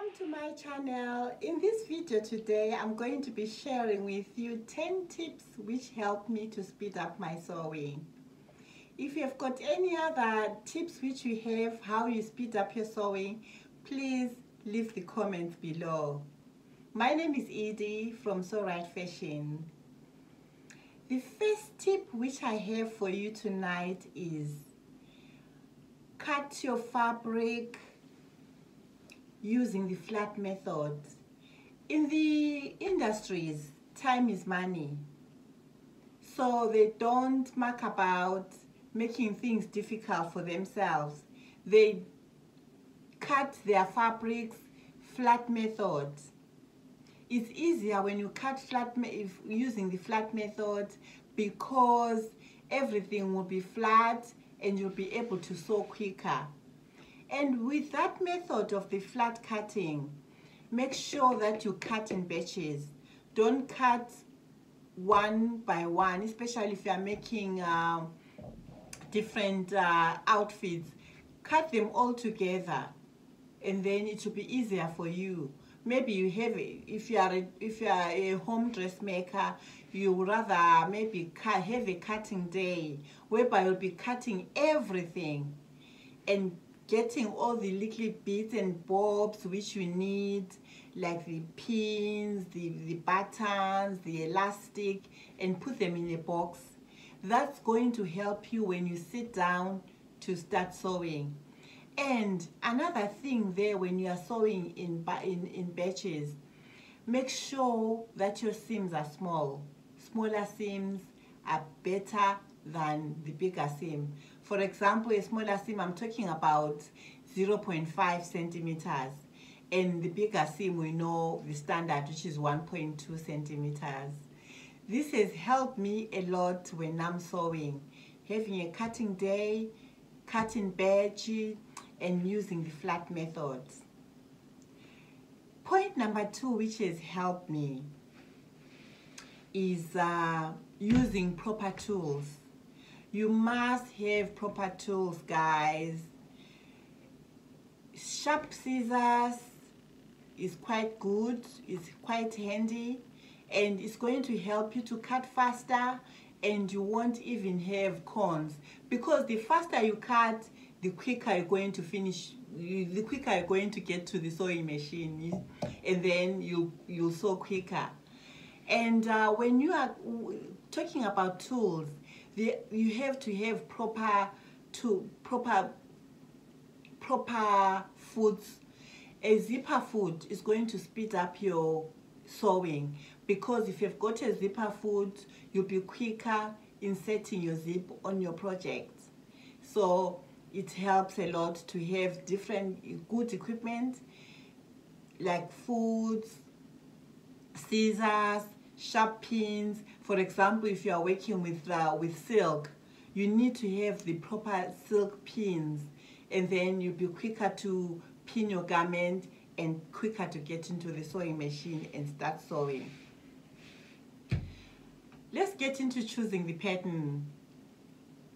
Welcome to my channel. In this video today, I'm going to be sharing with you 10 tips which help me to speed up my sewing. If you've got any other tips which you have, how you speed up your sewing, please leave the comments below. My name is Edie from Sew Right Fashion. The first tip which I have for you tonight is cut your fabric using the flat method. In the industries, time is money. So they don't muck about making things difficult for themselves. They cut their fabrics flat method. It's easier when you cut using the flat method because everything will be flat and you'll be able to sew quicker. And with that method of the flat cutting, make sure that you cut in batches. Don't cut one by one, especially if you are making different outfits. Cut them all together and then it will be easier for you. Maybe you have, if you are a home dressmaker, you would rather maybe have a cutting day whereby you'll be cutting everything and getting all the little bits and bobs which you need, like the pins, the buttons, the elastic, and put them in a box. That's going to help you when you sit down to start sewing. And another thing there, when you are sewing in batches, make sure that your seams are small. Smaller seams are better than the bigger seam. For example, a smaller seam, I'm talking about 0.5 centimeters. And the bigger seam, we know the standard, which is 1.2 centimeters. This has helped me a lot when I'm sewing. Having a cutting day, cutting batch, and using the flat method. Point number 2, which has helped me, is using proper tools. You must have proper tools, guys. Sharp scissors is quite good, it's quite handy, and it's going to help you to cut faster, and you won't even have corns, because the faster you cut, the quicker you're going to finish, the quicker you're going to get to the sewing machine, and then you'll sew quicker. And when you are talking about tools, you have to have proper foots. A zipper foot is going to speed up your sewing, because if you've got a zipper foot, you'll be quicker inserting your zip on your project. So it helps a lot to have different good equipment like foots, scissors, sharp pins. For example, if you are working with silk, you need to have the proper silk pins, and then you'll be quicker to pin your garment and quicker to get into the sewing machine and start sewing. Let's get into choosing the pattern.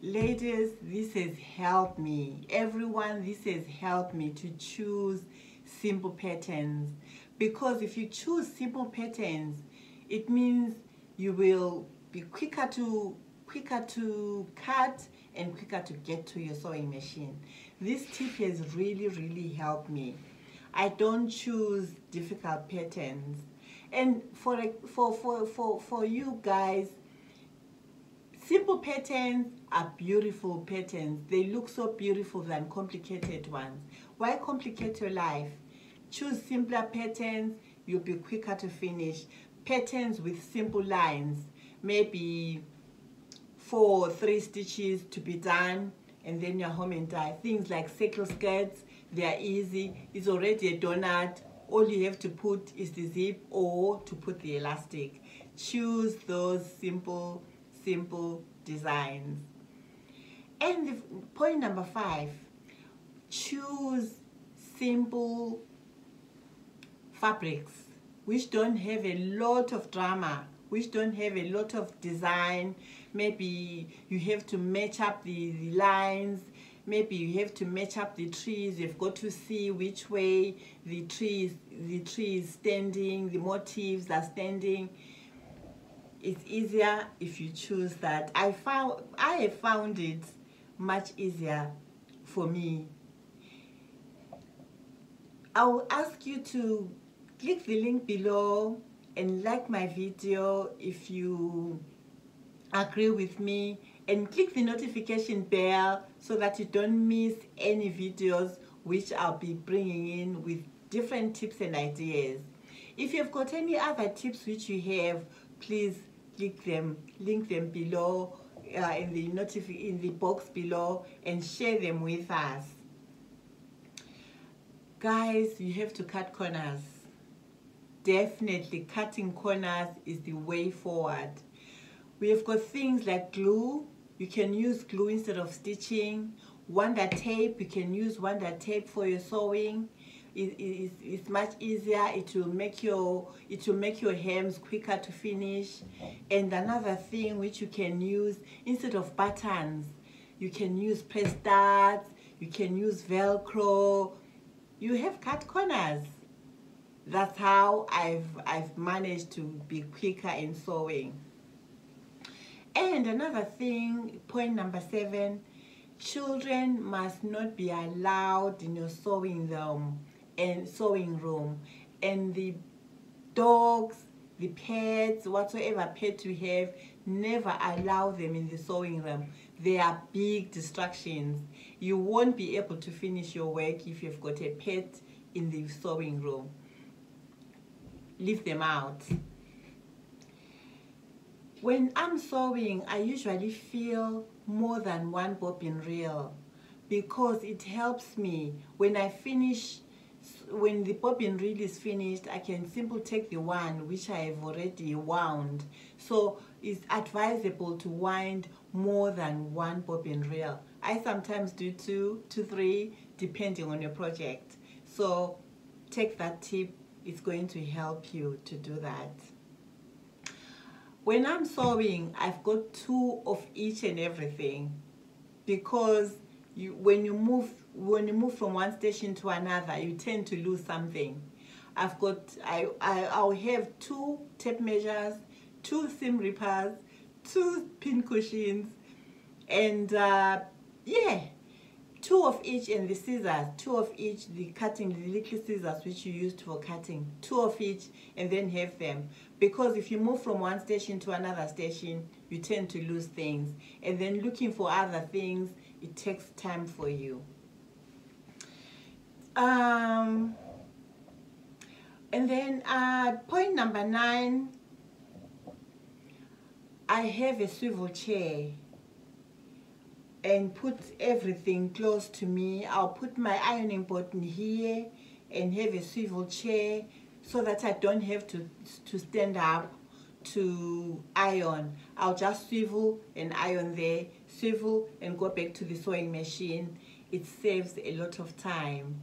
Ladies, this has helped me. Everyone, this has helped me to choose simple patterns, because if you choose simple patterns, it means you will be quicker to cut and quicker to get to your sewing machine. This tip has really helped me. I don't choose difficult patterns. And for you guys, simple patterns are beautiful patterns. They look so beautiful than complicated ones. Why complicate your life? Choose simpler patterns, you'll be quicker to finish. Patterns with simple lines, maybe 4 or 3 stitches to be done, and then you're home and done. Things like circle skirts, they are easy. It's already a donut. All you have to put is the zip or to put the elastic. Choose those simple designs. And point number 5, choose simple fabrics which don't have a lot of drama, which don't have a lot of design. Maybe you have to match up the lines, maybe you have to match up the trees. You've got to see which way the tree is standing, the motifs are standing. It's easier if you choose that. I have found it much easier for me. I'll ask you to click the link below and like my video if you agree with me, and click the notification bell so that you don't miss any videos which I'll be bringing in with different tips and ideas. If you've got any other tips which you have, please link them below in the box below, and share them with us. Guys, you have to cut corners. Definitely cutting corners is the way forward. We have got things like glue. You can use glue instead of stitching. Wonder tape, you can use wonder tape for your sewing. It's much easier. It will make your hems quicker to finish. And another thing which you can use, instead of buttons, you can use press studs, you can use Velcro. You have cut corners. That's how I've managed to be quicker in sewing. And another thing, point number 7, children must not be allowed in your sewing room, and the dogs, the pets, whatsoever pet you have, never allow them in the sewing room. They are big distractions. You won't be able to finish your work if you've got a pet in the sewing room. Leave them out. When I'm sewing, I usually fill more than one bobbin reel, because it helps me when I finish. When the bobbin reel is finished, I can simply take the one which I have already wound. So it's advisable to wind more than one bobbin reel. I sometimes do 2 to 3 depending on your project. So take that tip, it's going to help you to do that. When I'm sewing, I've got 2 of each and everything, because when you move from one station to another, you tend to lose something. I'll have 2 tape measures, 2 seam rippers, 2 pin cushions, and yeah, 2 of each, and the scissors, 2 of each, the little scissors which you used for cutting, 2 of each, and then have them. Because if you move from one station to another station, you tend to lose things, and then looking for other things, it takes time for you. And then point number 9, I have a swivel chair and put everything close to me. I'll put my ironing board in here and have a swivel chair so that I don't have to stand up to iron. I'll just swivel and iron there, swivel and go back to the sewing machine. It saves a lot of time.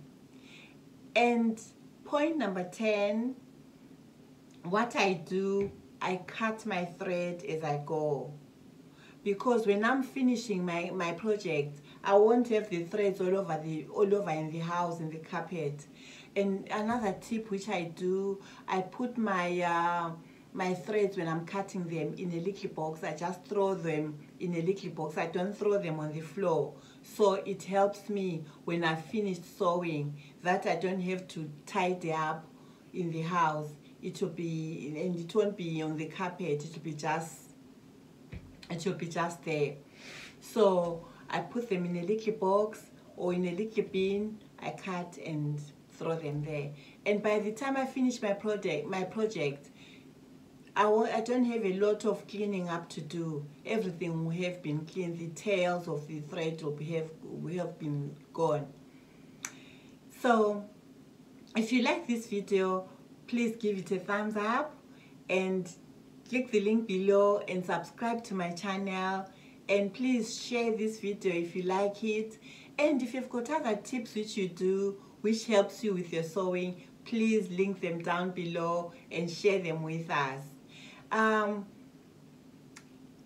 And point number 10, what I do, I cut my thread as I go. Because when I'm finishing my project, I won't have the threads all over in the house, in the carpet. And another tip which I do, I put my my threads, when I'm cutting them, in a little box. I just throw them in a little box. I don't throw them on the floor. So it helps me when I've finished sewing, that I don't have to tidy up in the house. It will be, and it won't be on the carpet. It will be just there. So I put them in a little box or in a little bin. I cut and throw them there. And by the time I finish my project, I don't have a lot of cleaning up to do. Everything will have been cleaned. The tails of the thread will have been gone. So if you like this video, please give it a thumbs up and click the link below and subscribe to my channel. And please share this video if you like it. And if you've got other tips which you do, which helps you with your sewing, please link them down below and share them with us.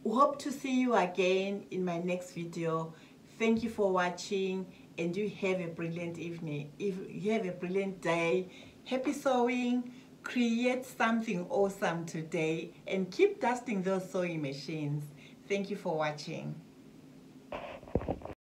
Hope to see you again in my next video. Thank you for watching, and you have a brilliant evening. If you have a brilliant day, happy sewing. Create something awesome today and keep dusting those sewing machines. Thank you for watching.